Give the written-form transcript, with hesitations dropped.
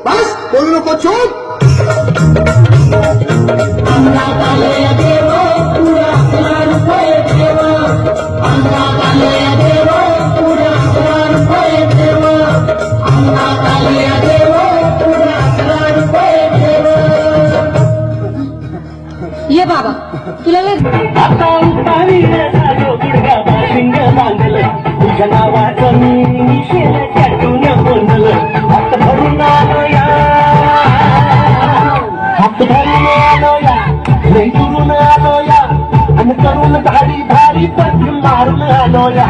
बस बोलू नको चूप. ये बाबा तुला लय आता उतारी झालो गुडघा बाशिंग बांधलं तुझ्या नावाचं मी निशेल त्यातून बोललं हात भरून आलो या हात भरून आलो या लई दुरून आलो या आणि करून धाडी धाडी पण मारून आलो या